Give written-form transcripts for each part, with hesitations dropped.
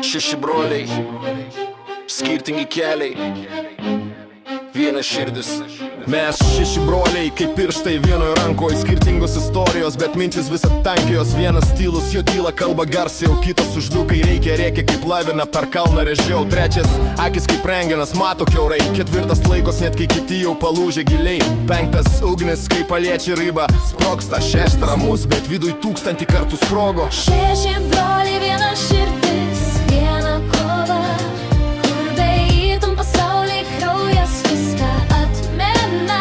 Šeši broliai, skirtingi keliai, viena širdis. Mes šeši broliai, kaip pirštai vienoje rankoje, skirtingos istorijos, bet mintis vis atankėjos. Vienas tylus, jo tyla kalba garsiai, o kitas uždukai reikia, rėkia kaip lavina per kalną režiau. Trečias, akis kaip rengenas, mato kiaurai. Ketvirtas, laikos net kai kiti jau palūžė giliai. Penktas, ugnis kaip paliečia ribą, sprogsta. Šešta, ramus, bet viduj 1000 kartų sprogo. Šeši broliai, viena širdis, viena kova, kur beeitum pasauliai kraujas viską atmena.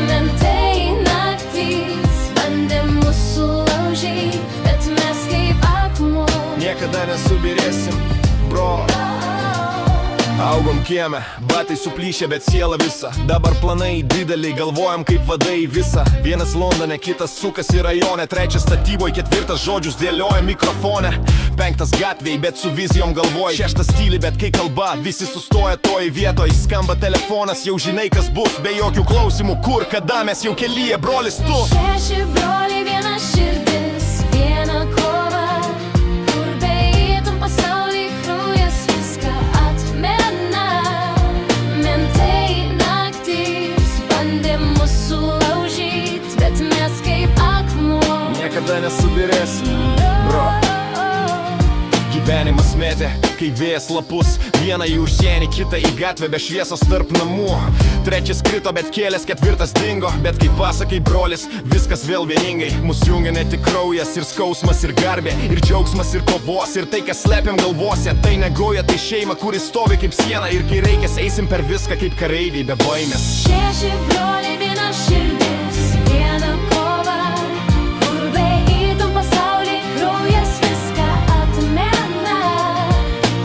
Mentai naktys bandė mūsų laužyt, bet mes kaip akmuo Niekada nesubirėsim, bro. Augom kieme, batai suplyšę, bet siela visa. Dabar planai dideliai, galvojam kaip vadai visą. Vienas Londone, kitas sukasi rajone. Trečias statyboj, ketvirtas žodžius dėlioja mikrofone. Penktas gatvėj, bet su vizijom galvoj. Šeštas tyli, bet kai kalba, visi sustoja toj vietoj. Skamba telefonas, jau žinai kas bus, be jokių klausimų kur, kada mes jau kelyje, brolis tu. Šeši broliai, viena širdis, viena kova, kur beeitum pasauliai kraujas viską atmena. Mentai naktys bandė mūsų laužyt, bet mes kaip akmuo Niekada nesubirėsim, bro. Gyvenimas mėtė, kai vėjas lapus. Vieną į užsienį, kitą į gatvę be šviesos tarp namų. Trečias krito, bet kėlės, ketvirtas dingo. Bet kaip pasakai brolis, viskas vėl vieningai. Mus jungia ne tik kraujas ir skausmas ir garbė, ir džiaugsmas ir kovos, ir tai, kas slepiam galvose. Tai negoja, tai šeima, kuri stovi kaip siena. Ir kai reikės, eisim per viską kaip kareiviai be baimės. Šeši broliai, viena širdis, viena kova, kur beeitum pasauliai kraujas viską atmena.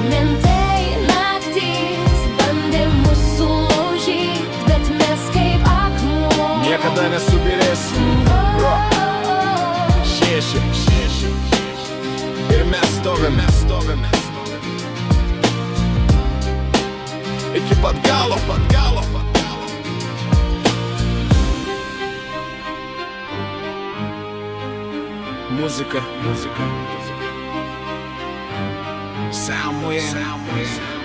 Mentai naktys bandė mūsų laužyt, bet mes kaip akmuo Niekada nesubirėsim, bro. Šeši, šeši, ir mes stovim, iki pat galo, Muzika, Soundwave.